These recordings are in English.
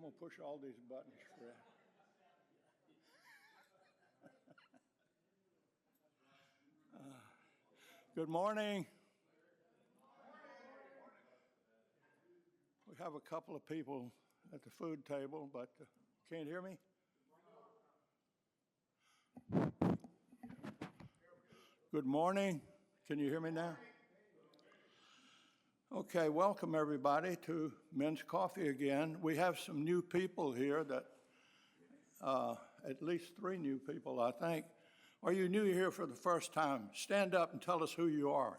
I'm gonna push all these buttons, Fred. Good morning. We have a couple of people at the food table, but can't hear me? Good morning. Can you hear me now? Okay, welcome everybody to Men's Coffee again. We have some new people here that, at least 3 new people, I think. Are you new here for the first time? Stand up and tell us who you are.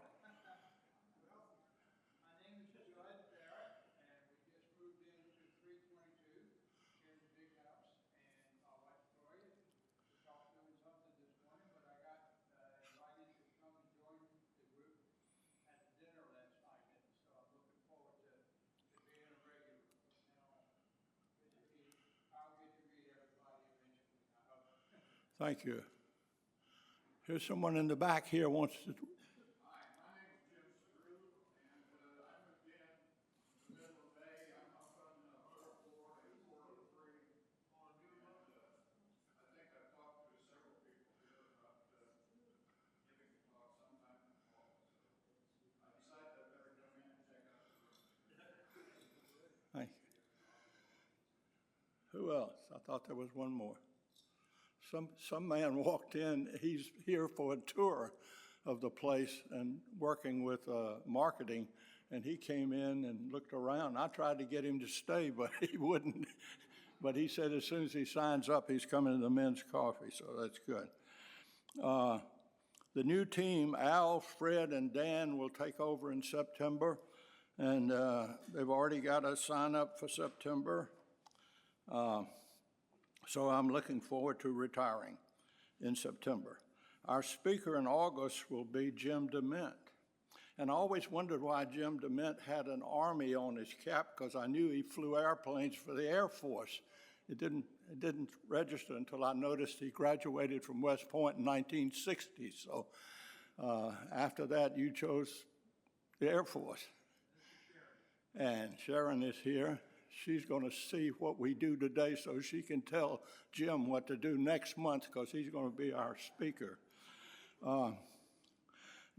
Thank you. Here's someone in the back here wants to. Hi, my name is Jim Screw, and I moved in the middle of May. I'm up on the 4th floor in quarter to 3. And I think I've talked to several people here about giving a talk sometime in the fall. So I decided I better come in and check out the room. Thank you. Who else? I thought there was one more. Some man walked in, he's here for a tour of the place and working with marketing, and he came in and looked around. I tried to get him to stay, but he wouldn't. But he said as soon as he signs up, he's coming to the Men's Coffee, so that's good. The new team, Al, Fred, and Dan will take over in September, and they've already got a sign up for September. So I'm looking forward to retiring in September. Our speaker in August will be Jim DeMint. And I always wondered why Jim DeMint had an Army on his cap, because I knew he flew airplanes for the Air Force. It didn't register until I noticed he graduated from West Point in 1960. So after that, you chose the Air Force. And Sharon is here. She's going to see what we do today so she can tell Jim what to do next month, because he's going to be our speaker.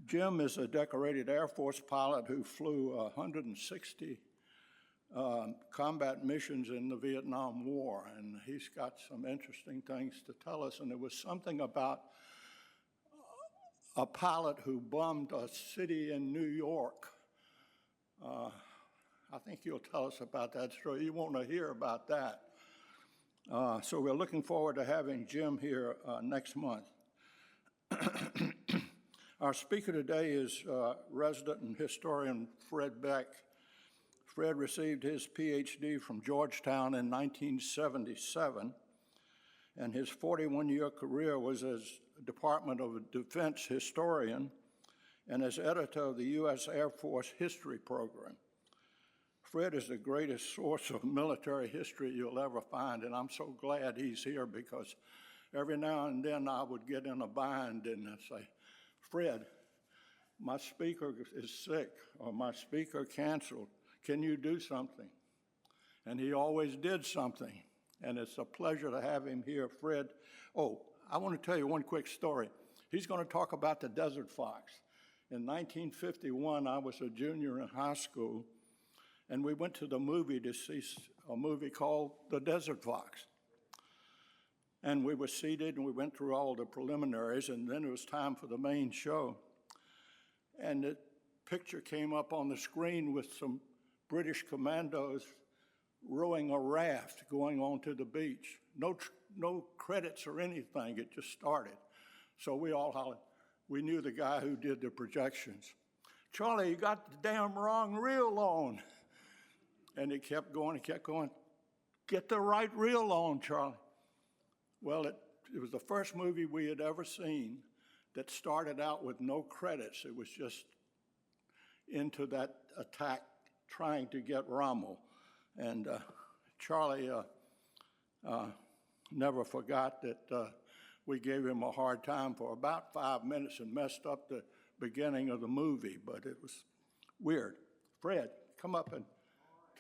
Jim is a decorated Air Force pilot who flew 160 combat missions in the Vietnam War, and he's got some interesting things to tell us. And there was something about a pilot who bombed a city in New York. I think you'll tell us about that story. You want to hear about that. So we're looking forward to having Jim here next month. Our speaker today is resident and historian Fred Beck. Fred received his PhD from Georgetown in 1977, and his 41-year career was as Department of Defense historian and as editor of the U.S. Air Force History Program. Fred is the greatest source of military history you'll ever find, and I'm so glad he's here, because every now and then I would get in a bind and I'd say, Fred, my speaker is sick, or my speaker canceled. Can you do something? And he always did something, and it's a pleasure to have him here. Fred, I want to tell you one quick story. He's going to talk about the Desert Fox. In 1951, I was a junior in high school, and we went to the movie to see a movie called The Desert Fox. And we were seated, and we went through all the preliminaries, and then it was time for the main show. And the picture came up on the screen with some British commandos rowing a raft going onto the beach. No credits or anything, it just started. So we all hollered. We knew the guy who did the projections. Charlie, you got the damn wrong reel on. And it kept going, Get the right reel on, Charlie. Well, it was the first movie we had ever seen that started out with no credits. It was just into that attack trying to get Rommel. And Charlie never forgot that we gave him a hard time for about 5 minutes and messed up the beginning of the movie, but it was weird. Fred, come up and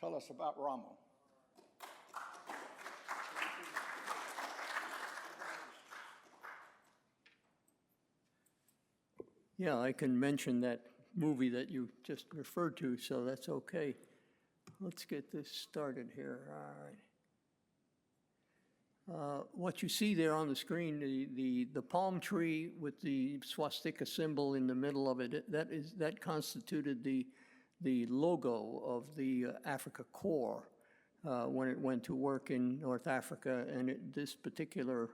tell us about Rommel. Yeah, I can mention that movie that you just referred to, so that's okay. Let's get this started here. All right. What you see there on the screen, the palm tree with the swastika symbol in the middle of it, that constituted the logo of the Africa Corps when it went to work in North Africa, and this particular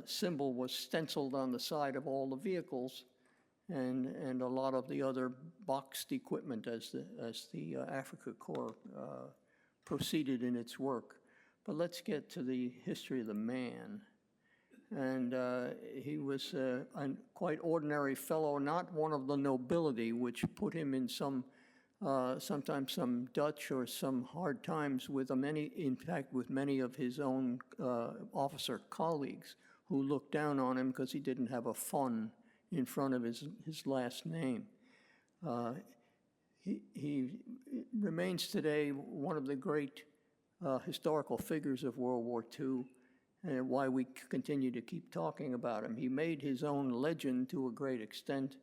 symbol was stenciled on the side of all the vehicles and a lot of the other boxed equipment as the Africa Corps proceeded in its work. But let's get to the history of the man. And he was a quite ordinary fellow, not one of the nobility, which put him in sometimes some Dutch or some hard times with in fact, with many of his own officer colleagues who looked down on him because he didn't have a fun in front of his last name. He remains today one of the great historical figures of World War II, and why we continue to keep talking about him. He made his own legend to a great extent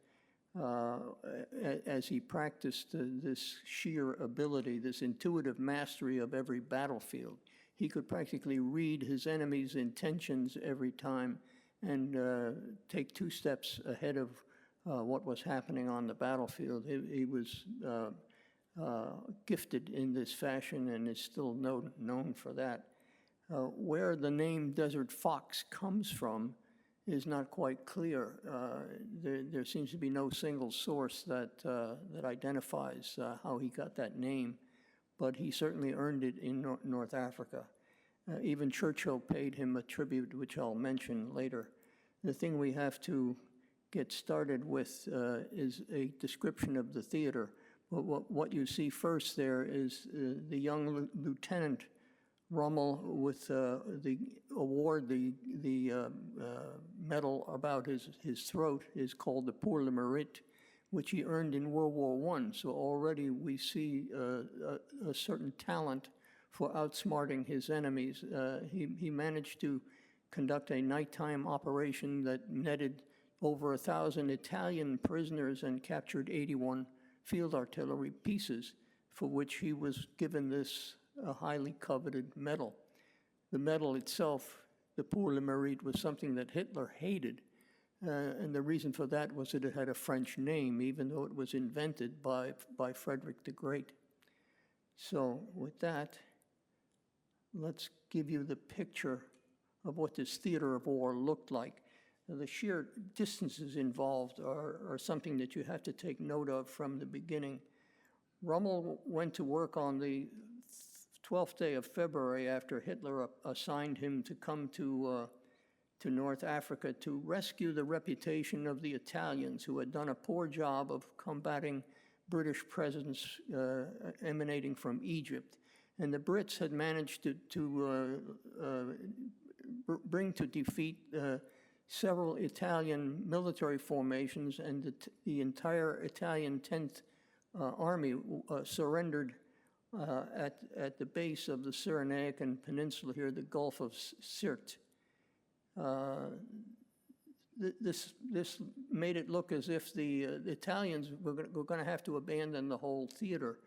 as he practiced this sheer ability, this intuitive mastery of every battlefield. He could practically read his enemy's intentions every time and take 2 steps ahead of what was happening on the battlefield. He was gifted in this fashion and is still known for that. Where the name Desert Fox comes from is not quite clear. There seems to be no single source that identifies how he got that name, but he certainly earned it in North Africa. Even Churchill paid him a tribute, which I'll mention later. The thing we have to get started with is a description of the theater. But what you see first there is the young Lieutenant Rommel with the award, the medal about his throat is called the Pour le Mérite, which he earned in World War I. So already we see a certain talent for outsmarting his enemies. He managed to conduct a nighttime operation that netted over 1,000 Italian prisoners and captured 81 field artillery pieces, for which he was given this highly coveted medal. The medal itself, the Pour le Mérite, was something that Hitler hated, and the reason for that was that it had a French name, even though it was invented by Frederick the Great. So with that, let's give you the picture of what this theater of war looked like. The sheer distances involved are something that you have to take note of from the beginning. Rommel went to work on the 12th day of February after Hitler assigned him to come to North Africa to rescue the reputation of the Italians, who had done a poor job of combating British presence emanating from Egypt. And the Brits had managed to bring to defeat several Italian military formations, and the entire Italian 10th Army surrendered at the base of the Cyrenaican Peninsula here, the Gulf of Sirte. This made it look as if the Italians were going to have to abandon the whole theater.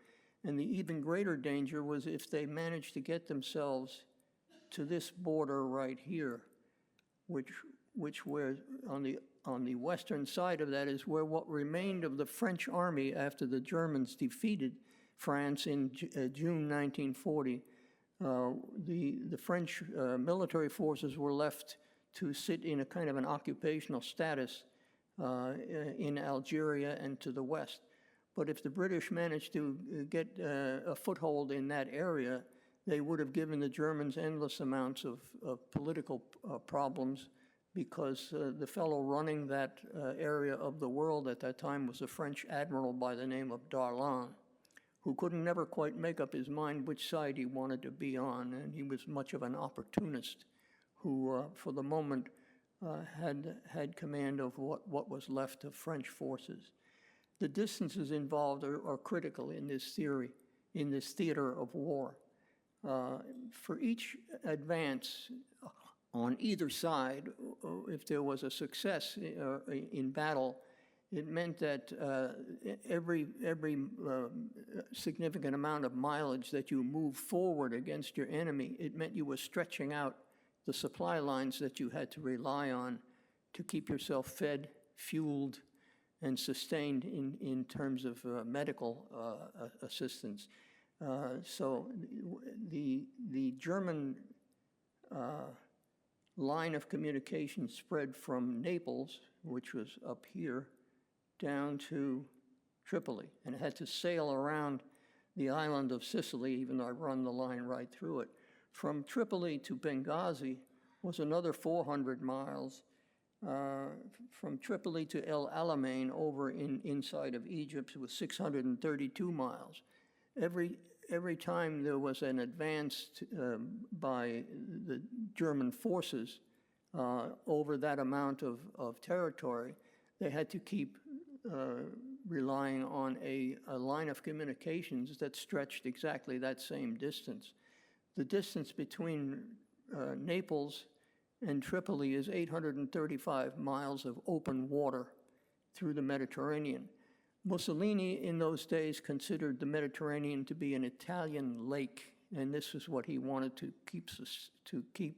And the even greater danger was if they managed to get themselves to this border right here, which were on the western side of that is where what remained of the French army after the Germans defeated France in June 1940. The French military forces were left to sit in a kind of an occupational status in Algeria and to the west. But if the British managed to get a foothold in that area, they would have given the Germans endless amounts of political problems, because the fellow running that area of the world at that time was a French admiral by the name of Darlan, who couldn't never quite make up his mind which side he wanted to be on, and he was much of an opportunist who, for the moment, had command of what was left of French forces. The distances involved are critical in this theory, in this theater of war. For each advance on either side, if there was a success in battle, It meant that every significant amount of mileage that you moved forward against your enemy, it meant you were stretching out the supply lines that you had to rely on to keep yourself fed, fueled, and sustained in terms of medical assistance. So the German line of communication spread from Naples, which was up here, down to Tripoli, and it had to sail around the island of Sicily, even though I run the line right through it. From Tripoli to Benghazi was another 400 miles. From Tripoli to El Alamein over inside of Egypt was 632 miles. Every time there was an advance by the German forces over that amount of territory, they had to keep relying on a line of communications that stretched exactly that same distance. The distance between Naples and Tripoli is 835 miles of open water through the Mediterranean. Mussolini in those days considered the Mediterranean to be an Italian lake, and this is what he wanted to keep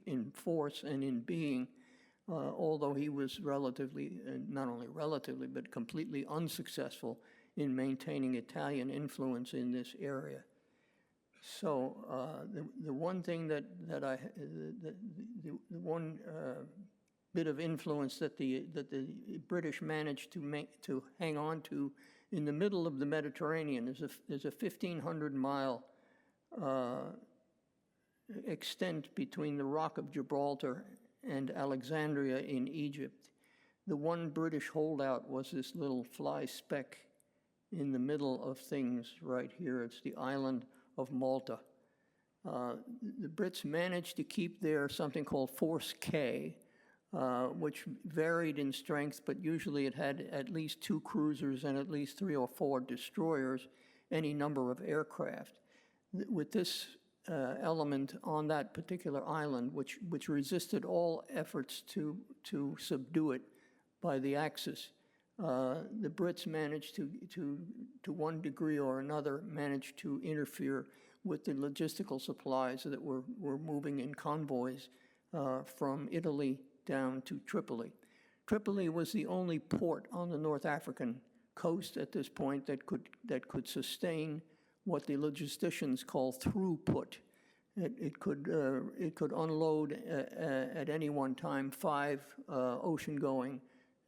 in force and in being, although he was relatively, not only relatively, but completely unsuccessful in maintaining Italian influence in this area. So the one thing the one bit of influence that the British managed to hang on to in the middle of the Mediterranean is a 1,500-mile extent between the Rock of Gibraltar and Alexandria in Egypt. The one British holdout was this little fly speck in the middle of things right here. It's the island of Malta. The Brits managed to keep there something called Force K, which varied in strength, but usually it had at least 2 cruisers and at least 3 or 4 destroyers, any number of aircraft. With this element on that particular island, which resisted all efforts to subdue it by the Axis, the Brits managed to one degree or another, managed to interfere with the logistical supplies that were moving in convoys from Italy down to Tripoli. Tripoli was the only port on the North African coast at this point that could sustain what the logisticians call throughput. It could unload at any one time 5 ocean-going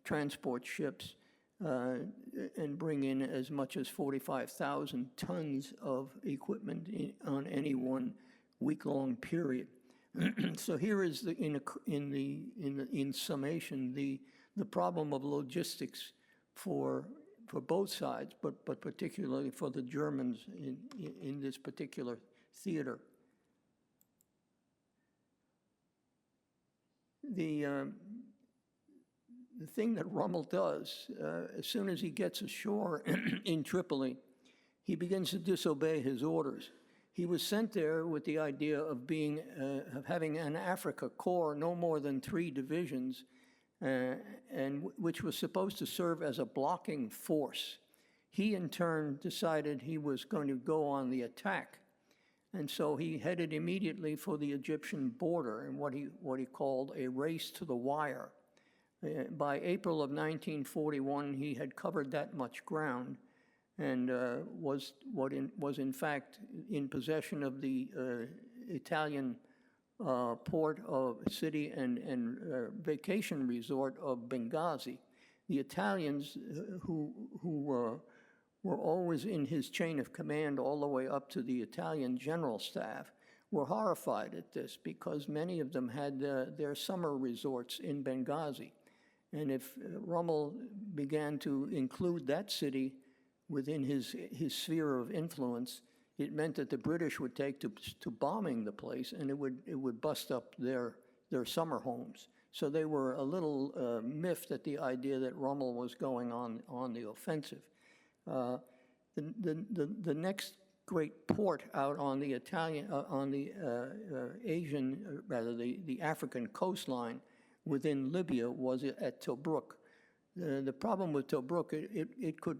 transport ships and bring in as much as 45,000 tons of equipment on any one week-long period. So here is in summation the problem of logistics for both sides, but particularly for the Germans in this particular theater. The thing that Rommel does, as soon as he gets ashore in Tripoli, he begins to disobey his orders. He was sent there with the idea of having an Africa Corps, no more than 3 divisions, and which was supposed to serve as a blocking force. He, in turn, decided he was going to go on the attack, and so he headed immediately for the Egyptian border in what he called a race to the wire. By April of 1941, he had covered that much ground and was in fact in possession of the Italian port of city and vacation resort of Benghazi. The Italians, who were always in his chain of command all the way up to the Italian general staff, were horrified at this because many of them had their summer resorts in Benghazi. And if Rommel began to include that city within his sphere of influence, it meant that the British would take to bombing the place, and it would bust up their summer homes. So they were a little miffed at the idea that Rommel was going on the offensive. The next great port out on the African coastline within Libya was at Tobruk. The problem with Tobruk, it could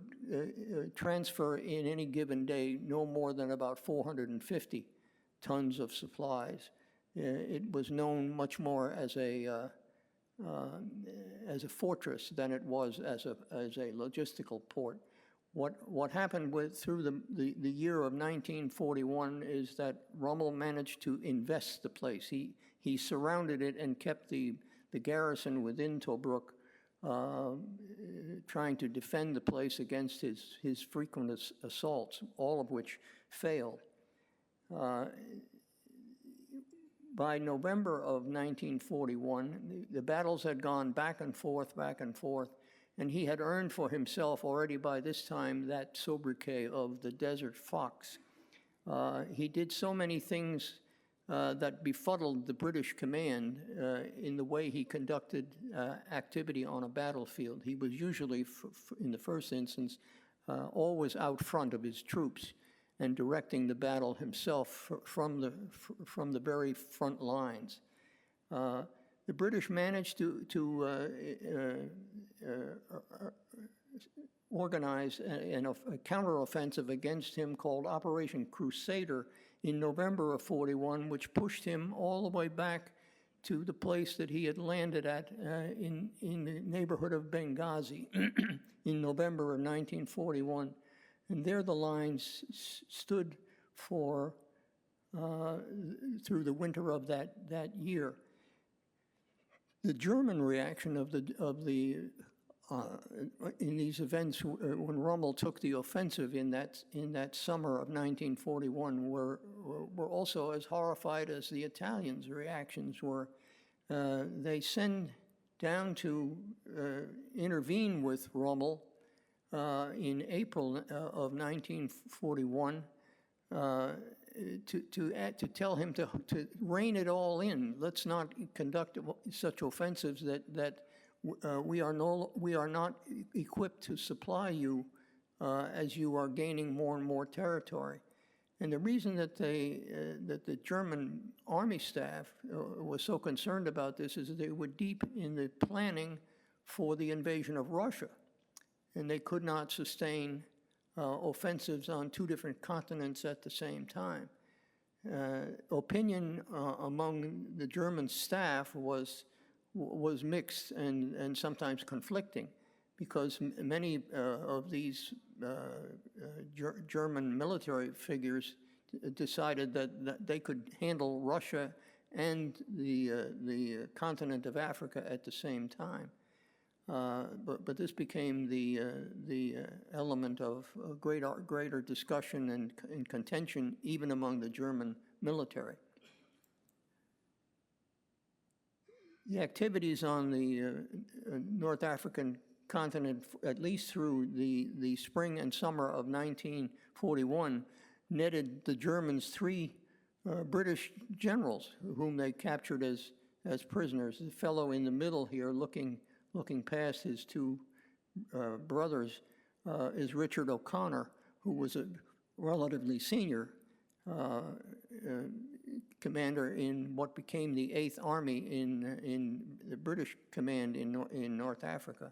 transfer in any given day no more than about 450 tons of supplies. It was known much more as a fortress than it was as a logistical port. What happened through the year of 1941 is that Rommel managed to invest the place. He surrounded it and kept the garrison within Tobruk, trying to defend the place against his frequent assaults, all of which failed. By November of 1941, the battles had gone back and forth, and he had earned for himself already by this time that sobriquet of the Desert Fox. He did so many things that befuddled the British command in the way he conducted activity on a battlefield. He was usually, in the first instance, always out front of his troops and directing the battle himself from the very front lines. The British managed to organize a counteroffensive against him called Operation Crusader in November of 41, which pushed him all the way back to the place that he had landed at in the neighborhood of Benghazi in November of 1941. And there the lines stood for through the winter of that year. The German reaction in these events when Rommel took the offensive in that summer of 1941 were also as horrified as the Italians' reactions were. They send down to intervene with Rommel in April of 1941 to tell him to rein it all in. Let's not conduct such offensives that we are not equipped to supply you as you are gaining more and more territory. And the reason that the German army staff was so concerned about this is that they were deep in the planning for the invasion of Russia, and they could not sustain offensives on two different continents at the same time. Opinion among the German staff was mixed and sometimes conflicting, because many of these German military figures decided that they could handle Russia and the continent of Africa at the same time. But this became the element of greater discussion and contention even among the German military. The activities on the North African continent, at least through the spring and summer of 1941, netted the Germans 3 British generals whom they captured as prisoners. The fellow in the middle here, looking past his 2 brothers, is Richard O'Connor, who was a relatively senior commander in what became the 8th Army in the British command in North Africa.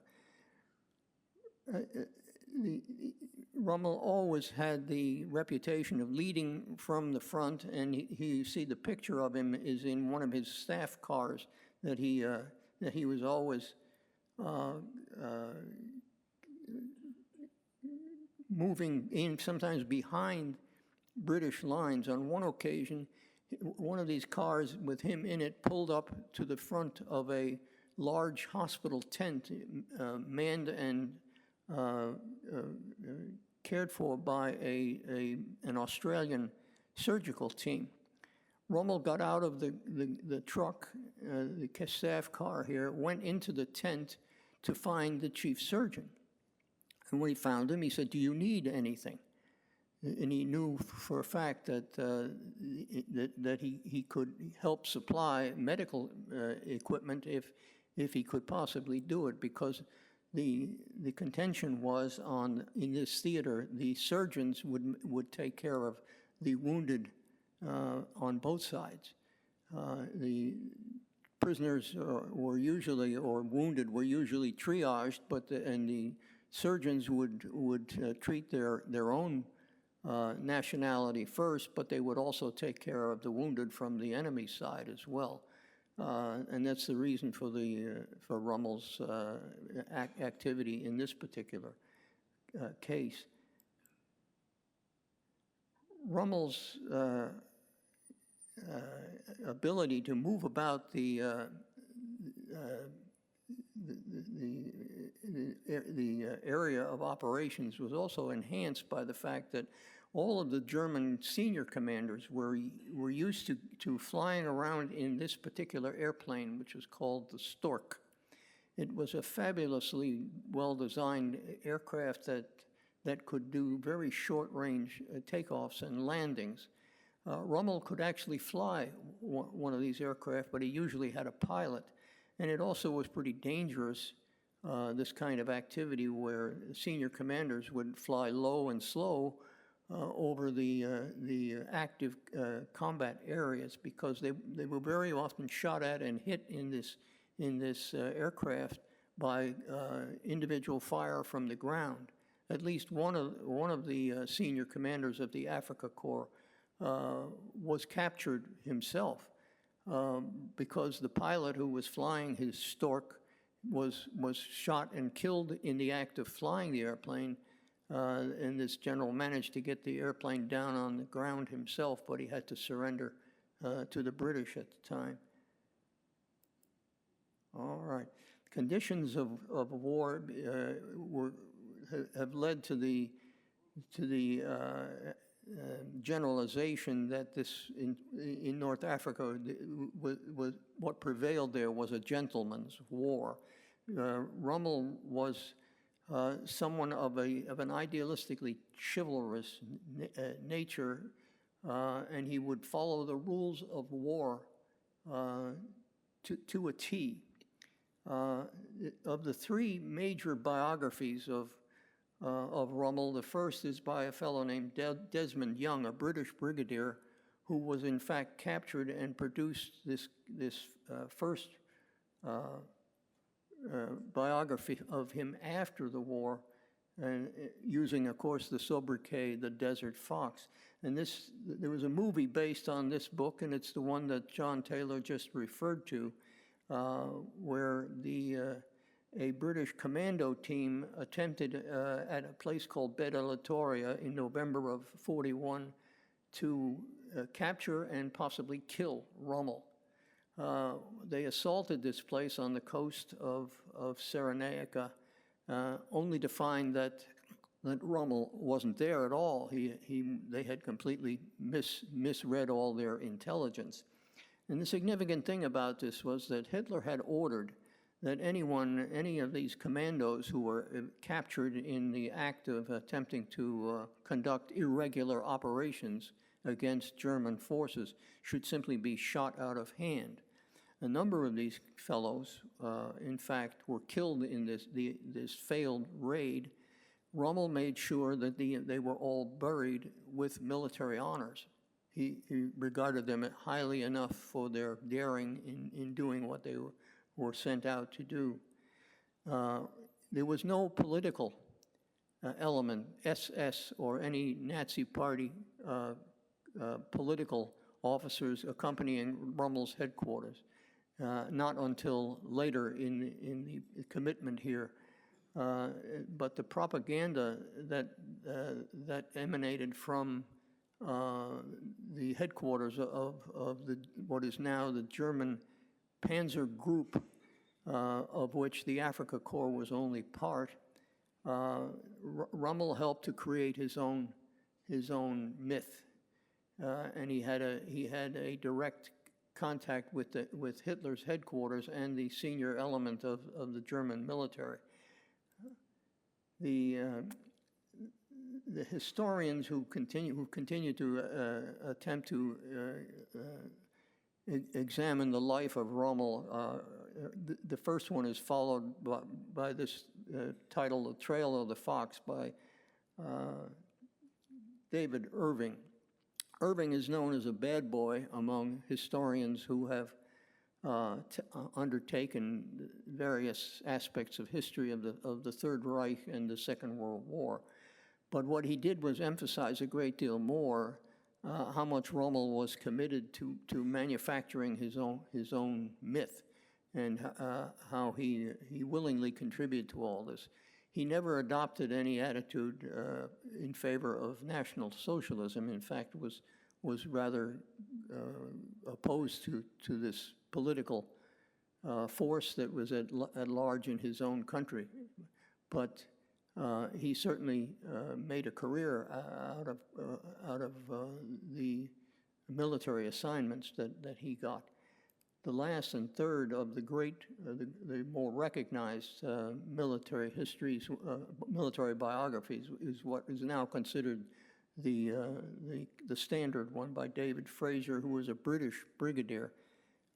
Rommel always had the reputation of leading from the front, and you see the picture of him is in one of his staff cars that he was always moving in, sometimes behind British lines. On one occasion, one of these cars with him in it pulled up to the front of a large hospital tent, manned and cared for by an Australian surgical team. Rommel got out of the truck, the staff car here, went into the tent to find the chief surgeon. And when he found him, he said, "Do you need anything?" And he knew for a fact that he could help supply medical equipment if he could possibly do it, because the contention was in this theater, the surgeons would take care of the wounded on both sides. The prisoners were usually, or wounded were usually triaged, and the surgeons would treat their own nationality first, but they would also take care of the wounded from the enemy side as well. And that's the reason for Rommel's activity in this particular case. Rommel's ability to move about the area of operations was also enhanced by the fact that all of the German senior commanders were used to flying around in this particular airplane, which was called the Stork. It was a fabulously well-designed aircraft that could do very short-range takeoffs and landings. Rommel could actually fly one of these aircraft, but he usually had a pilot. And it also was pretty dangerous, this kind of activity where senior commanders would fly low and slow over the active combat areas, because they were very often shot at and hit in this aircraft by individual fire from the ground. At least one of the senior commanders of the Africa Corps was captured himself because the pilot who was flying his Stork was shot and killed in the act of flying the airplane, and this general managed to get the airplane down on the ground himself, but he had to surrender to the British at the time. All right. Conditions of war have led to the generalization that this in North Africa was what prevailed there was a gentleman's war. Rommel was someone of an idealistically chivalrous nature, and he would follow the rules of war to a T. Of the three major biographies of Rommel, the first is by a fellow named Desmond Young, a British brigadier, who was in fact captured and produced this first biography of him after the war, and using, of course, the sobriquet, the Desert Fox. And there was a movie based on this book, and it's the one that John Taylor just referred to, where a British commando team attempted at a place called Beda Latoria in November of '41 to capture and possibly kill Rommel. They assaulted this place on the coast of Cyrenaica, only to find that Rommel wasn't there at all. They had completely misread all their intelligence. And the significant thing about this was that Hitler had ordered that any of these commandos who were captured in the act of attempting to conduct irregular operations against German forces should simply be shot out of hand. A number of these fellows, in fact, were killed in this failed raid. Rommel made sure that they were all buried with military honors. He regarded them highly enough for their daring in doing what they were sent out to do. There was no political element, SS or any Nazi party political officers accompanying Rommel's headquarters, not until later in the commitment here. But the propaganda that emanated from the headquarters of what is now the German Panzer Group, of which the Africa Corps was only part. Rommel helped to create his own myth, and he had a direct contact with Hitler's headquarters and the senior element of the German military. The historians who continue to attempt to examine the life of Rommel, the first one is followed by this title, The Trail of the Fox, by David Irving. Irving is known as a bad boy among historians who have undertaken various aspects of history of the Third Reich and the Second World War. But what he did was emphasize a great deal more how much Rommel was committed to manufacturing his own myth, and how he willingly contributed to all this. He never adopted any attitude in favor of National Socialism. In fact, was rather opposed to this political force that was at large in his own country. But he certainly made a career out of the military assignments that he got. The last and third of the the more recognized military histories, military biographies, is what is now considered the standard one by David Fraser, who was a British brigadier,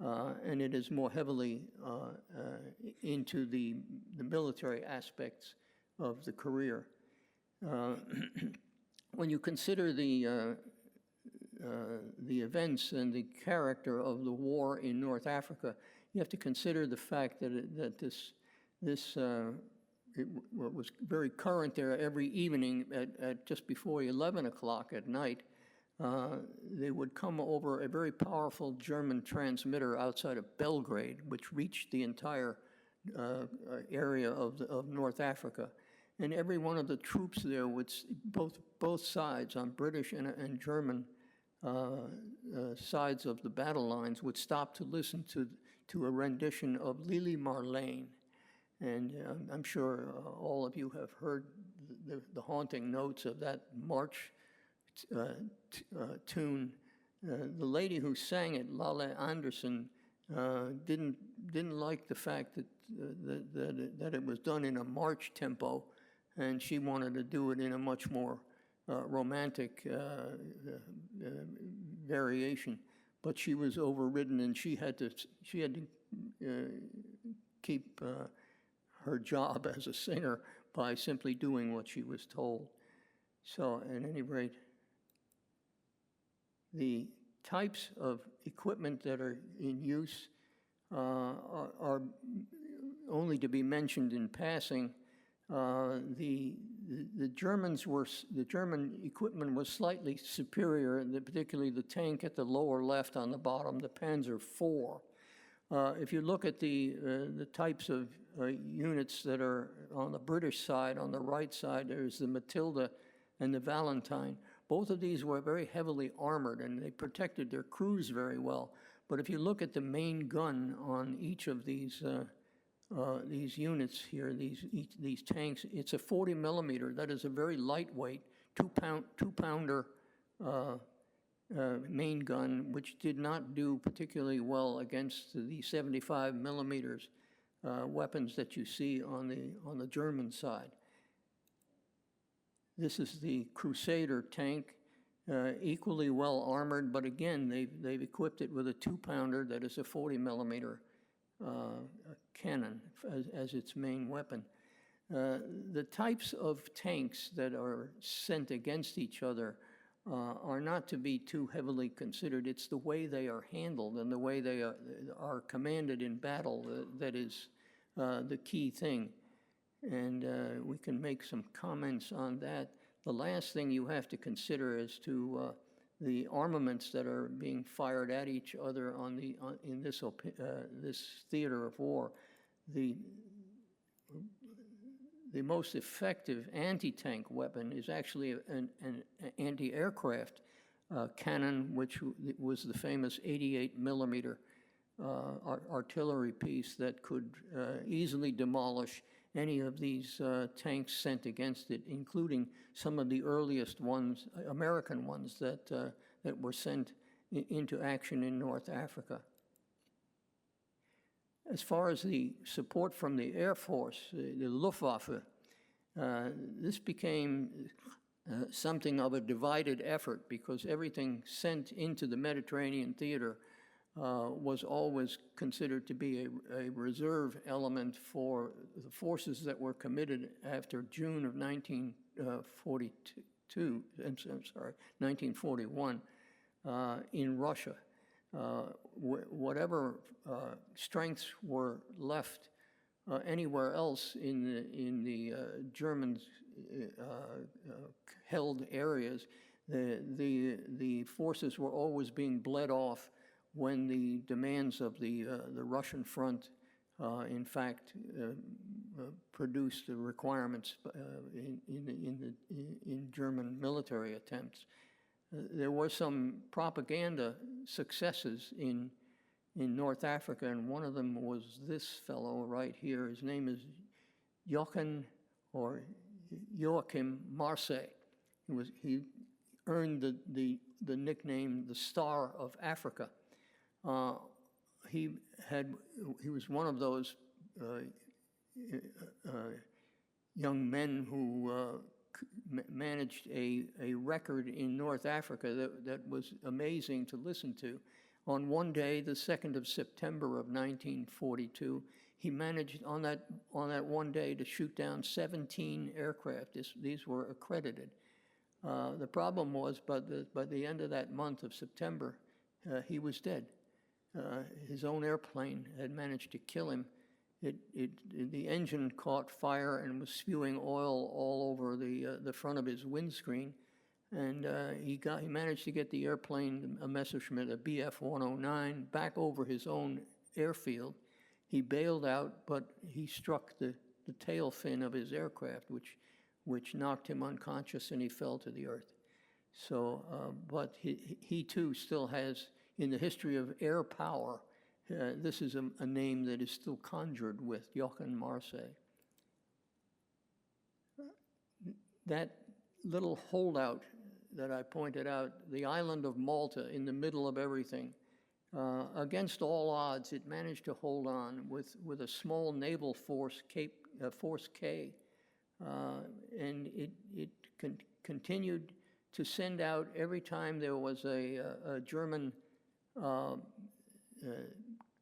and it is more heavily into the military aspects of the career. When you consider the events and the character of the war in North Africa, you have to consider the fact that it was very current there every evening at just before 11 o'clock at night. They would come over a very powerful German transmitter outside of Belgrade, which reached the entire area of North Africa. And every one of the troops there would, both sides, on British and German sides of the battle lines, would stop to listen to a rendition of Lili Marlene. And I'm sure all of you have heard the haunting notes of that march tune. The lady who sang it, Lale Anderson, didn't like the fact that it was done in a march tempo, and she wanted to do it in a much more romantic variation. But she was overridden, and she had to keep her job as a singer by simply doing what she was told. So, at any rate, the types of equipment that are in use are only to be mentioned in passing. The German equipment was slightly superior, and particularly the tank at the lower left on the bottom, the Panzer IV. If you look at the types of units that are on the British side, on the right side, there's the Matilda and the Valentine. Both of these were very heavily armored, and they protected their crews very well. But if you look at the main gun on each of these units here, these tanks, it's a 40 millimeter. That is a very lightweight, two-pounder main gun, which did not do particularly well against the 75 millimeters weapons that you see on the German side. This is the Crusader tank, equally well armored, but again, they've equipped it with a two-pounder that is a 40 millimeter cannon as its main weapon. The types of tanks that are sent against each other are not to be too heavily considered. It's the way they are handled and the way they are commanded in battle that is the key thing. And we can make some comments on that. The last thing you have to consider is the armaments that are being fired at each other in this theater of war. The most effective anti-tank weapon is actually an anti-aircraft cannon, which was the famous 88 millimeter artillery piece that could easily demolish any of these tanks sent against it, including some of the earliest ones, American ones, that were sent into action in North Africa. As far as the support from the Air Force, the Luftwaffe, this became something of a divided effort, because everything sent into the Mediterranean theater was always considered to be a reserve element for the forces that were committed after June of 1941 in Russia. whatever strengths were left anywhere else in the German held areas, the forces were always being bled off when the demands of the Russian front, in fact, produced the requirements in German military attempts. There were some propaganda successes in North Africa, and one of them was this fellow right here. His name is Joachim Marseille. He earned the nickname the Star of Africa. He was one of those young men who managed a record in North Africa that was amazing to listen to. On one day, the 2nd of September of 1942, he managed on that one day to shoot down 17 aircraft. These were accredited. The problem was, by the end of that month of September, he was dead. His own airplane had managed to kill him. The engine caught fire and was spewing oil all over the front of his windscreen, and he managed to get the airplane, a Messerschmitt, a Bf-109, back over his own airfield. He bailed out, but he struck the tail fin of his aircraft, which knocked him unconscious, and he fell to the earth. So, but he too still has, in the history of air power, this is a name that is still conjured with, Joachim Marseille. That little holdout that I pointed out, the island of Malta in the middle of everything, against all odds, it managed to hold on with a small naval force, Force K, and it continued to send out every time there was a German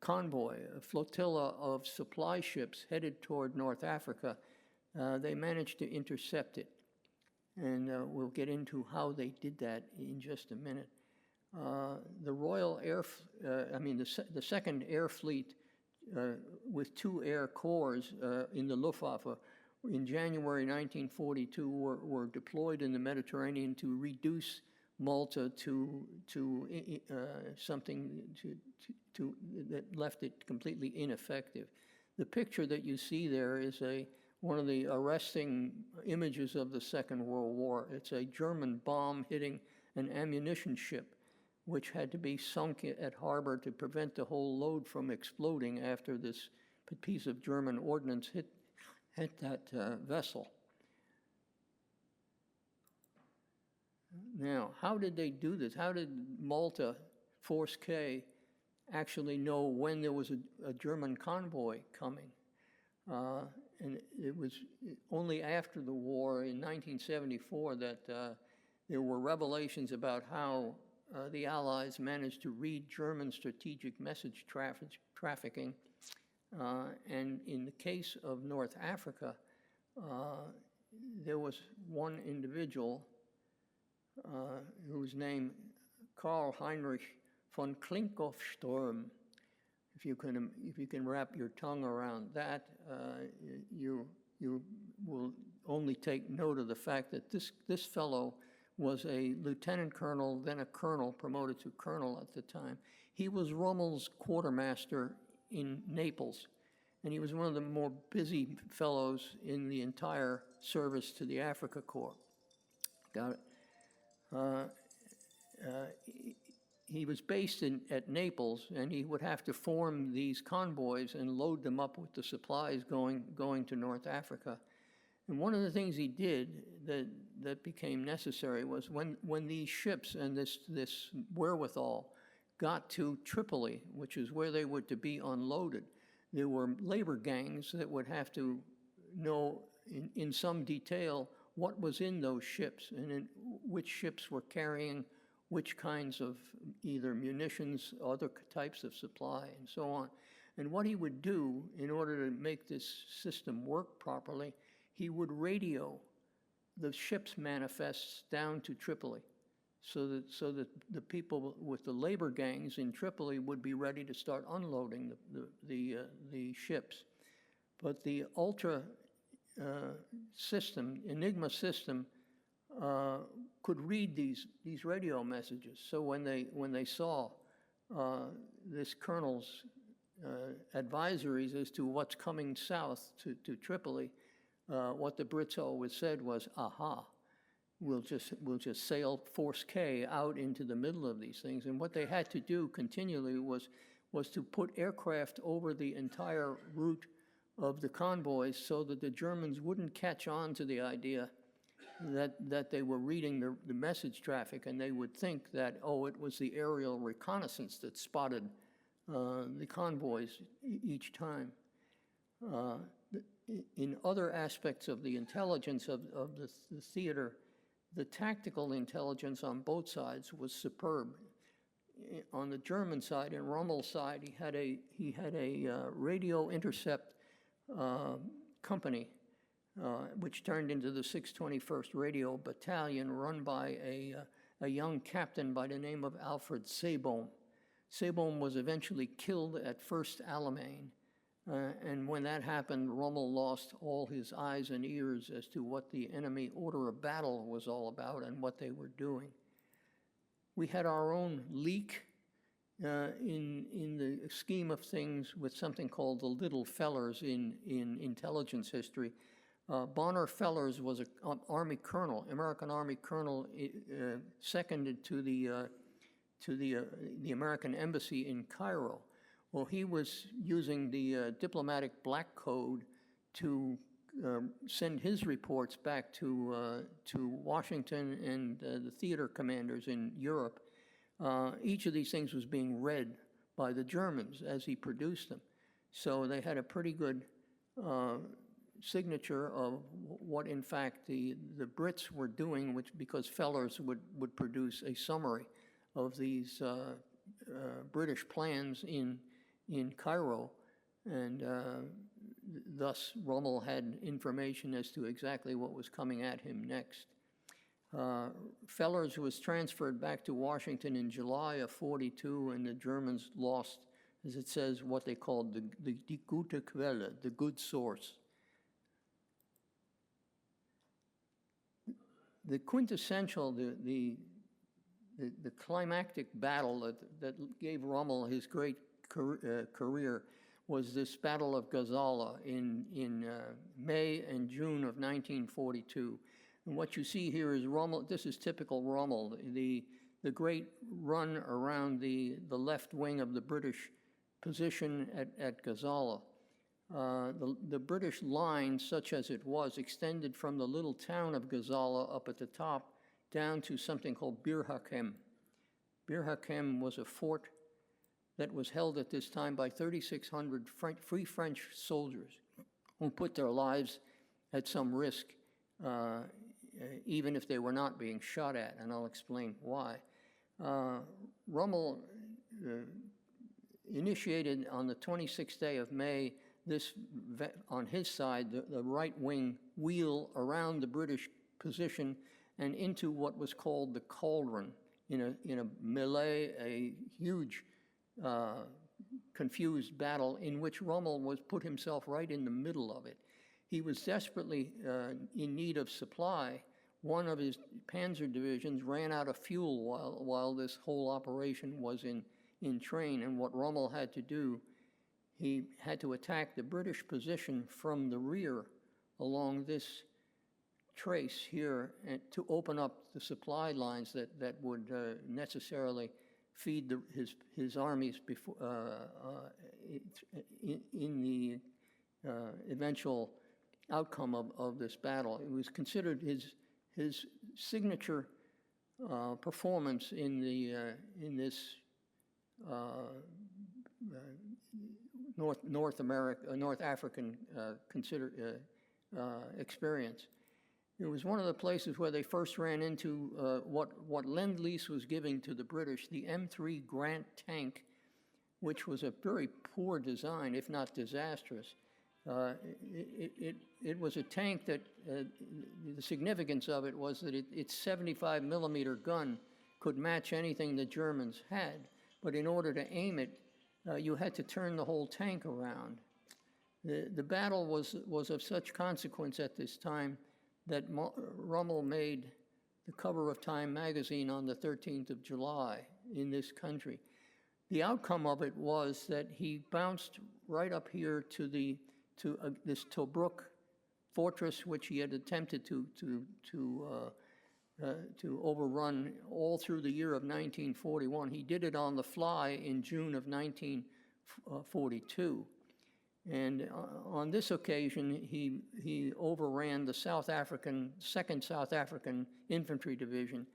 convoy, a flotilla of supply ships headed toward North Africa. They managed to intercept it, and we'll get into how they did that in just a minute. The Royal Air, the Second Air Fleet, with 2 air corps in the Luftwaffe, in January 1942, were deployed in the Mediterranean to reduce Malta to something that left it completely ineffective. The picture that you see there is one of the arresting images of the Second World War. It's a German bomb hitting an ammunition ship, which had to be sunk at harbor to prevent the whole load from exploding after this piece of German ordnance hit that vessel. Now, how did they do this? How did Malta, Force K, actually know when there was a German convoy coming? And it was only after the war in 1974 that there were revelations about how the Allies managed to read German strategic message trafficking. And in the case of North Africa, there was one individual whose name, Karl Heinrich von Klinckhoff-Sturm. If you can wrap your tongue around that, you will only take note of the fact that this fellow was a lieutenant colonel, then a colonel, promoted to colonel at the time. He was Rommel's quartermaster in Naples, and he was one of the more busy fellows in the entire service to the Africa Corps. Got it? He was based at Naples, and he would have to form these convoys and load them up with the supplies going to North Africa. And one of the things he did that became necessary was when these ships and this wherewithal got to Tripoli, which is where they were to be unloaded, there were labor gangs that would have to know in some detail what was in those ships and which ships were carrying which kinds of either munitions, other types of supply, and so on. And what he would do in order to make this system work properly, he would radio the ship's manifests down to Tripoli. so that the people with the labor gangs in Tripoli would be ready to start unloading the ships. But the Ultra system, Enigma system, could read these radio messages. So when they saw this colonel's advisories as to what's coming south to Tripoli, what the Brits always said was, "Aha, we'll just sail Force K out into the middle of these things." And what they had to do continually was to put aircraft over the entire route of the convoys so that the Germans wouldn't catch on to the idea that they were reading the message traffic, and they would think that, oh, it was the aerial reconnaissance that spotted the convoys each time. In other aspects of the intelligence of the theater, the tactical intelligence on both sides was superb. On the German side, in Rommel's side, he had a radio intercept company, which turned into the 621st Radio Battalion, run by a young captain by the name of Alfred Seebohm. Seebohm was eventually killed at First Alamein, and when that happened, Rommel lost all his eyes and ears as to what the enemy order of battle was all about and what they were doing. We had our own leak in the scheme of things with something called the Little Fellers in intelligence history. Bonner Fellers was an Army colonel, American Army colonel, seconded to the American embassy in Cairo. Well, he was using the diplomatic black code to send his reports back to Washington and the theater commanders in Europe. Each of these things was being read by the Germans as he produced them. So they had a pretty good signature of what, in fact, the Brits were doing, because Fellers would produce a summary of these British plans in Cairo, and thus Rommel had information as to exactly what was coming at him next. Fellers was transferred back to Washington in July of '42, and the Germans lost, as it says, what they called the Die gute Quelle, the good source. The quintessential, the climactic battle that gave Rommel his great career was this Battle of Gazala in May and June of 1942. And what you see here is Rommel. This is typical Rommel, the great run around the left wing of the British position at Gazala. The British line, such as it was, extended from the little town of Gazala up at the top down to something called Bir Hakem. Bir Hakem was a fort that was held at this time by 3,600 free French soldiers who put their lives at some risk, even if they were not being shot at, and I'll explain why. Rommel initiated on the 26th day of May this, on his side, the right wing wheel around the British position and into what was called the cauldron, in a melee, a huge confused battle in which Rommel put himself right in the middle of it. He was desperately in need of supply. One of his panzer divisions ran out of fuel while this whole operation was in train, and what Rommel had to do, he had to attack the British position from the rear along this trace here and to open up the supply lines that would necessarily feed his armies before in the eventual outcome of this battle. It was considered his signature performance in this North African experience. It was one of the places where they first ran into what Lend-Lease was giving to the British, the M3 Grant tank, which was a very poor design, if not disastrous. It was a tank that, the significance of it was that its 75 millimeter gun could match anything the Germans had. But in order to aim it, you had to turn the whole tank around. The battle was of such consequence at this time that Rommel made the cover of Time magazine on the 13th of July in this country. The outcome of it was that he bounced right up here to this Tobruk fortress, which he had attempted to overrun all through the year of 1941. He did it on the fly in June of 1942. And on this occasion, he overran the Second South African Infantry Division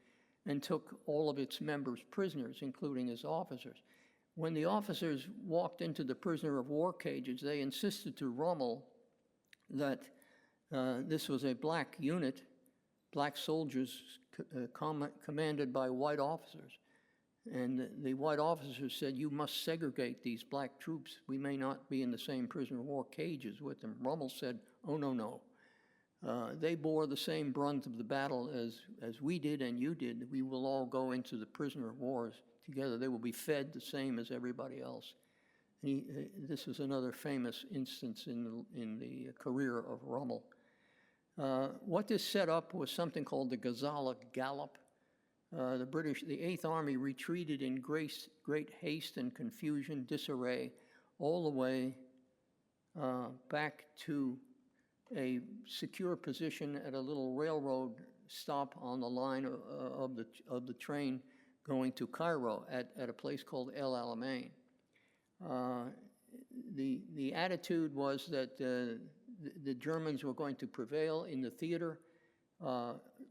and took all of its members prisoners, including his officers. When the officers walked into the prisoner of war cages, they insisted to Rommel that this was a black unit, black soldiers commanded by white officers. And the white officers said, you must segregate these black troops. We may not be in the same prisoner of war cages with them. Rommel said, oh, no. They bore the same brunt of the battle as we did and you did. We will all go into the prisoner of wars together. They will be fed the same as everybody else. This was another famous instance in the career of Rommel. What this set up was something called the Gazala Gallop. The Eighth Army retreated in great haste and confusion, disarray, all the way back to a secure position at a little railroad stop on the line of the train going to Cairo at a place called El Alamein. The attitude was that the Germans were going to prevail in the theater.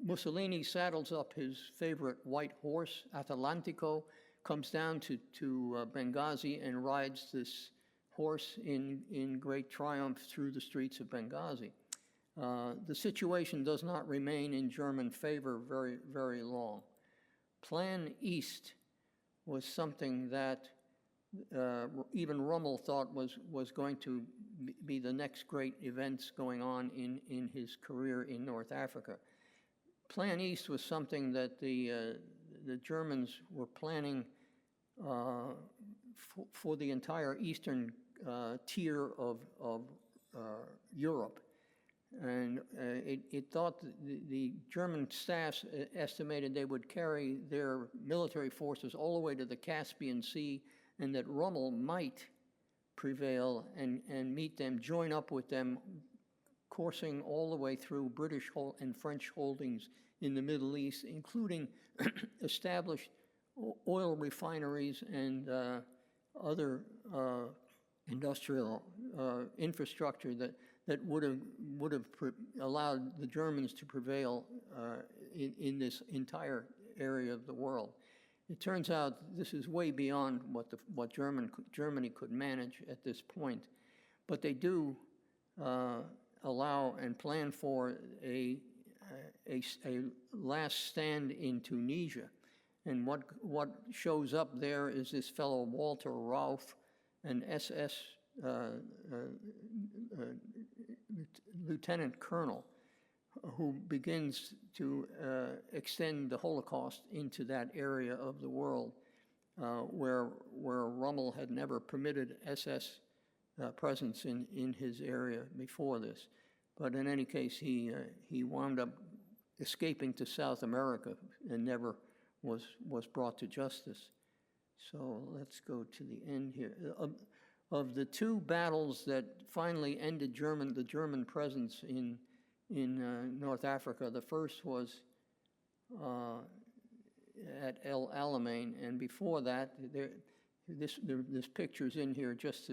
Mussolini saddles up his favorite white horse, Atalantico, comes down to Benghazi and rides this horse in great triumph through the streets of Benghazi. The situation does not remain in German favor very, very long. Plan East was something that even Rommel thought was going to be the next great events going on in his career in North Africa. Plan East was something that the Germans were planning for the entire eastern tier of Europe. And it thought the German staffs estimated they would carry their military forces all the way to the Caspian Sea, and that Rommel might prevail and meet them, join up with them, coursing all the way through British and French holdings in the Middle East, including established oil refineries and other industrial infrastructure that would have allowed the Germans to prevail in this entire area of the world. It turns out this is way beyond what Germany could manage at this point, but they do allow and plan for a last stand in Tunisia. And what shows up there is this fellow Walter Rauff, an SS lieutenant colonel, who begins to extend the Holocaust into that area of the world where Rommel had never permitted SS presence in his area before this. But in any case, he wound up escaping to South America and never was brought to justice. So let's go to the end here. Of the two battles that finally ended the German presence in North Africa, the first was at El Alamein, and before that, this picture's in here just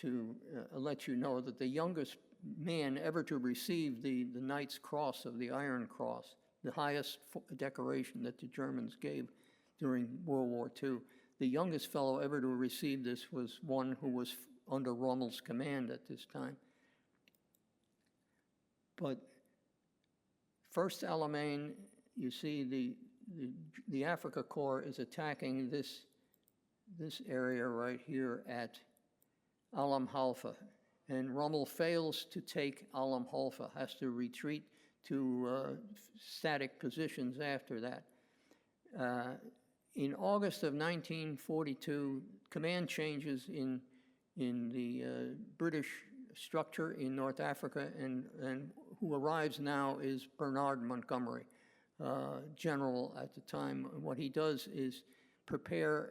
to let you know that the youngest man ever to receive the Knight's Cross of the Iron Cross, the highest decoration that the Germans gave during World War II. The youngest fellow ever to receive this was one who was under Rommel's command at this time. But first Alamein, you see the Afrika Korps is attacking this area right here at Alam Halfa. And Rommel fails to take Alam Halfa, has to retreat to static positions after that. In August of 1942, command changes in the British structure in North Africa, and who arrives now is Bernard Montgomery, general at the time. What he does is prepare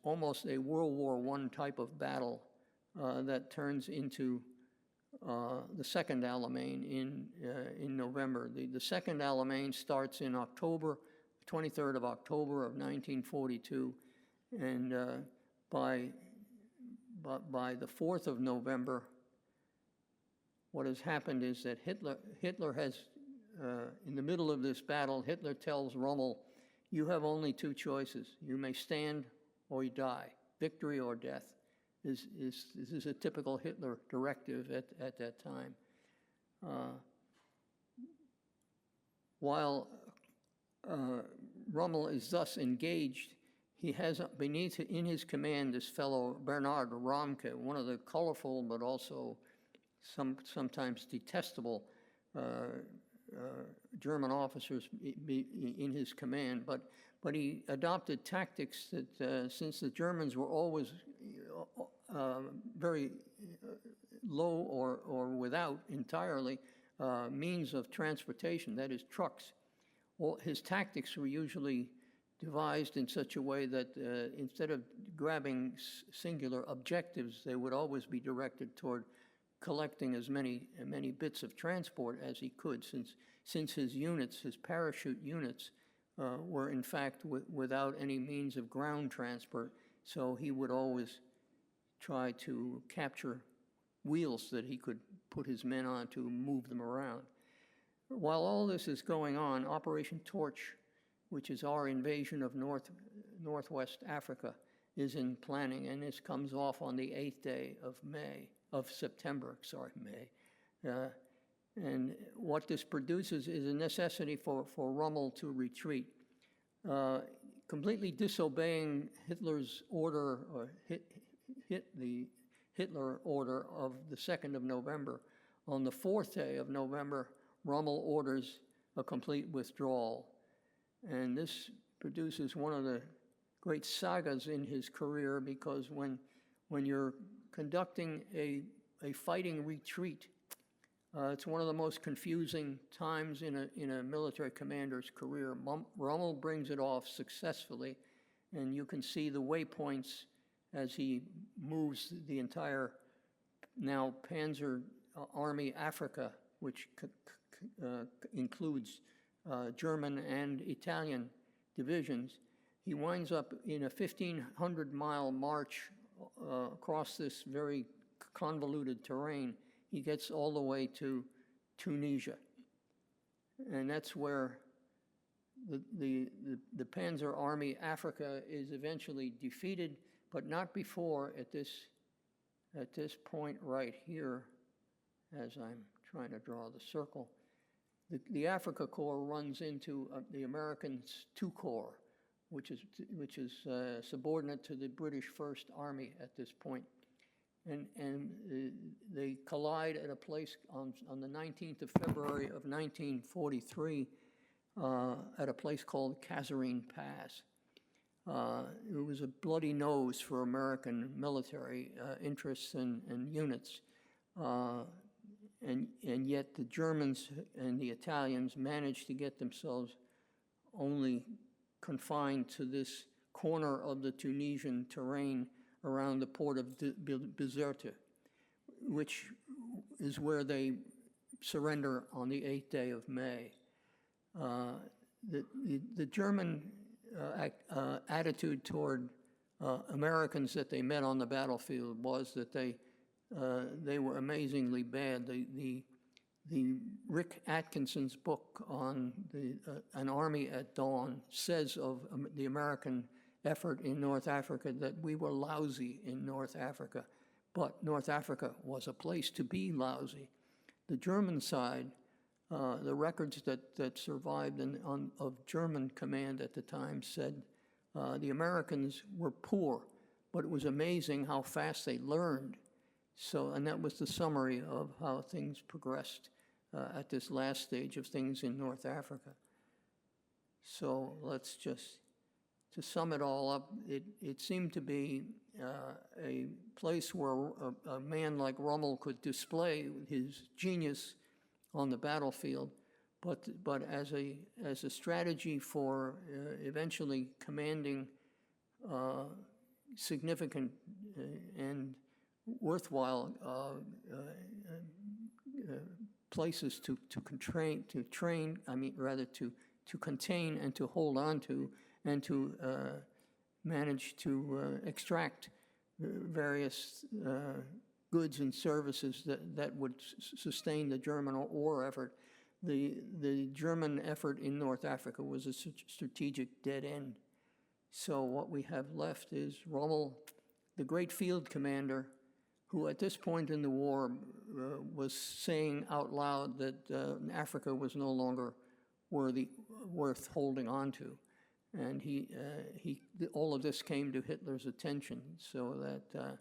almost a World War I type of battle that turns into the Second Alamein in November. The Second Alamein starts in October, 23rd of October of 1942, and by the 4th of November, what has happened is that Hitler has, in the middle of this battle, Hitler tells Rommel, you have only two choices. You may stand or you die, victory or death. This is a typical Hitler directive at that time. While Rommel is thus engaged, he has beneath in his command this fellow Bernard Ramke, one of the colorful but also sometimes detestable German officers in his command. But he adopted tactics that, since the Germans were always very low or without entirely means of transportation, that is trucks, his tactics were usually devised in such a way that instead of grabbing singular objectives, they would always be directed toward collecting as many bits of transport as he could, since his units, his parachute units, were in fact without any means of ground transport. So he would always try to capture wheels that he could put his men on to move them around. While all this is going on, Operation Torch, which is our invasion of Northwest Africa, is in planning, and this comes off on the 8th day of September. And what this produces is a necessity for Rommel to retreat. Completely disobeying Hitler's order, or the Hitler order of the 2nd of November, on the 4th day of November, Rommel orders a complete withdrawal. And this produces one of the great sagas in his career, because when you're conducting a fighting retreat, it's one of the most confusing times in a military commander's career. Rommel brings it off successfully, and you can see the waypoints as he moves the entire now Panzer Army Africa, which includes German and Italian divisions. He winds up in a 1,500-mile march across this very convoluted terrain. He gets all the way to Tunisia. And that's where the Panzer Army Africa is eventually defeated, but not before at this point right here, as I'm trying to draw the circle. The Africa Corps runs into the Americans' II Corps, which is subordinate to the British First Army at this point. And they collide at a place on the 19th of February of 1943 at a place called Kasserine Pass. It was a bloody nose for American military interests and units. And yet the Germans and the Italians managed to get themselves only confined to this corner of the Tunisian terrain around the port of Bizerte, which is where they surrender on the 8th day of May. The German attitude toward Americans that they met on the battlefield was that they were amazingly bad. The Rick Atkinson's book on An Army at Dawn says of the American effort in North Africa that we were lousy in North Africa, but North Africa was a place to be lousy. The German side, the records that survived of German command at the time said the Americans were poor, but it was amazing how fast they learned. And that was the summary of how things progressed at this last stage of things in North Africa. So let's just, to sum it all up, it seemed to be a place where a man like Rommel could display his genius on the battlefield, but as a strategy for eventually commanding significant and worthwhile places to contain and to hold on to, and to manage to extract various goods and services that would sustain the German war effort. The German effort in North Africa was a strategic dead end. So what we have left is Rommel, the great field commander, who at this point in the war was saying out loud that Africa was no longer worth holding on to. And all of this came to Hitler's attention, so that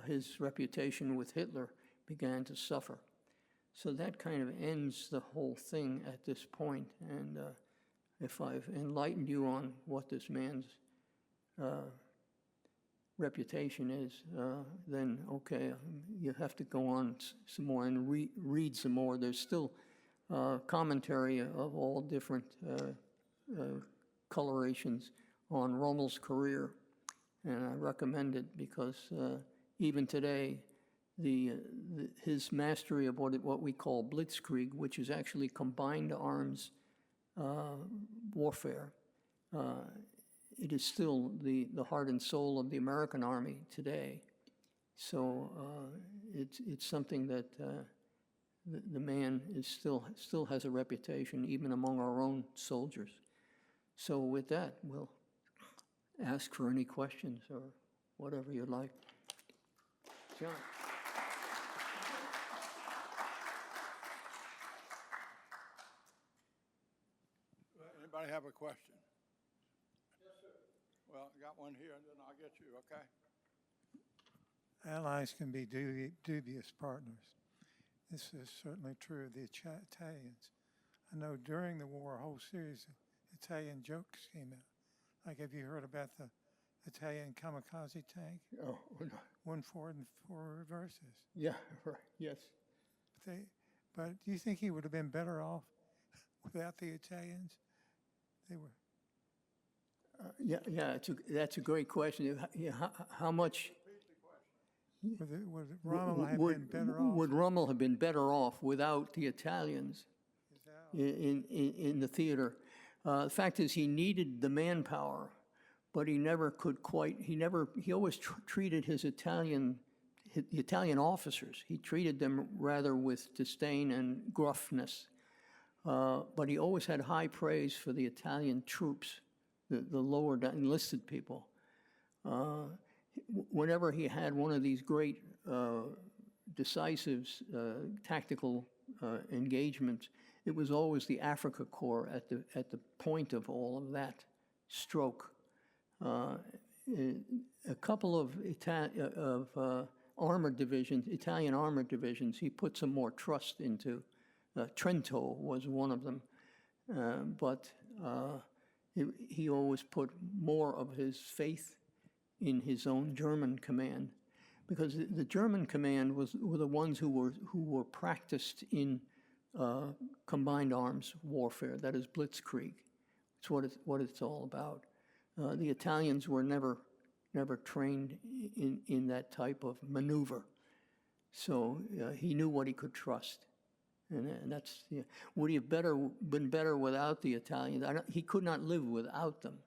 his reputation with Hitler began to suffer. So that kind of ends the whole thing at this point. And if I've enlightened you on what this man's reputation is, then okay, you have to go on some more and read some more. There's still commentary of all different colorations on Rommel's career, and I recommend it because even today, his mastery of what we call blitzkrieg, which is actually combined arms warfare, it is still the heart and soul of the American Army today. So it's something that the man is still has a reputation even among our own soldiers. So with that, we'll ask for any questions or whatever you'd like. John. Anybody have a question? Yes, sir. Well, I got one here, and then I'll get you, okay? Allies can be dubious partners. This is certainly true of the Italians. I know during the war, a whole series of Italian jokes came out. Like, have you heard about the Italian kamikaze tank? Oh, no. 1 forward and 4 reverses. Yeah, right, yes. But do you think he would have been better off without the Italians? They were. That's a great question. How much Would Rommel have been better off? would Rommel have been better off without the Italians in the theater? The fact is, he needed the manpower, but he never could quite. He always treated his Italian officers. He treated them rather with disdain and gruffness. But he always had high praise for the Italian troops, the lower enlisted people. Whenever he had one of these great decisive tactical engagements, it was always the Africa Corps at the point of all of that stroke. A couple of armored divisions, Italian armored divisions, he put some more trust into. Trento was one of them, but he always put more of his faith in his own German command, because the German command were the ones who were practiced in combined arms warfare. That is blitzkrieg. It's what it's all about. The Italians were never trained in that type of maneuver, so he knew what he could trust. And that's, would he have been better without the Italians? He could not live without them,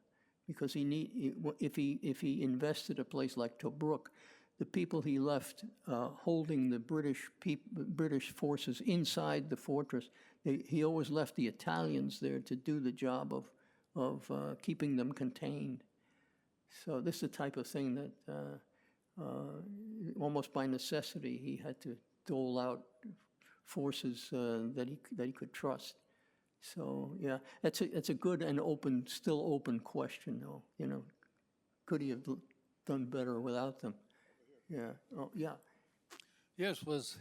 because if he invested a place like Tobruk, the people he left holding the British forces inside the fortress, he always left the Italians there to do the job of keeping them contained. So this is the type of thing that almost by necessity he had to dole out forces that he could trust. So yeah, that's a good and still open question, though. Could he have done better without them? Yeah. Oh yeah. Yes, was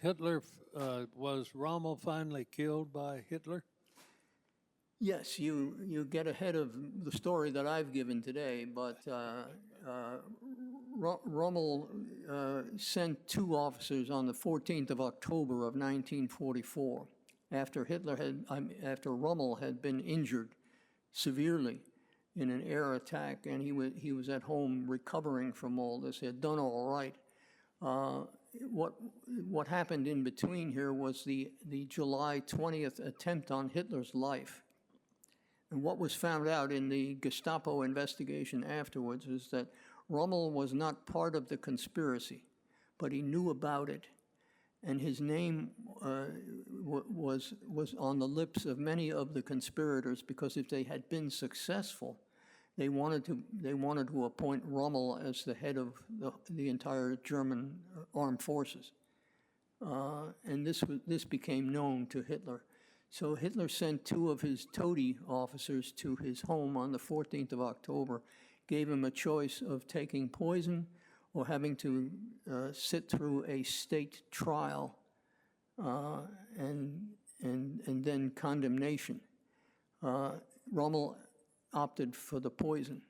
Rommel finally killed by Hitler? Yes, you get ahead of the story that I've given today, but Rommel sent two officers on the 14th of October of 1944, after after Rommel had been injured severely in an air attack, and he was at home recovering from all this. He had done all right. What happened in between here was the July 20th attempt on Hitler's life. And what was found out in the Gestapo investigation afterwards is that Rommel was not part of the conspiracy, but he knew about it. And his name was on the lips of many of the conspirators, because if they had been successful, they wanted to appoint Rommel as the head of the entire German armed forces. And this became known to Hitler. So Hitler sent two of his toady officers to his home on the 14th of October, gave him a choice of taking poison or having to sit through a state trial and then condemnation. Rommel opted for the poison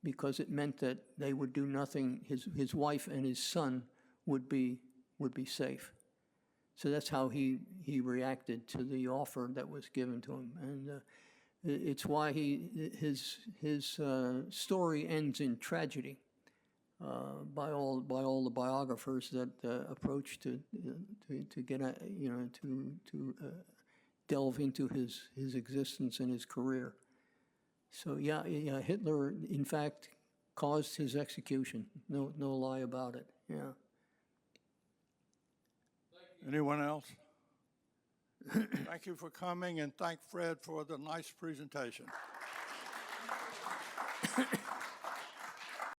because it meant that they would do nothing. His wife and his son would be safe. So that's how he reacted to the offer that was given to him, and it's why his story ends in tragedy by all the biographers that approach to get to delve into his existence and his career. So yeah, Hitler in fact caused his execution. No lie about it. Yeah. Anyone else? Thank you for coming, and thank Fred for the nice presentation.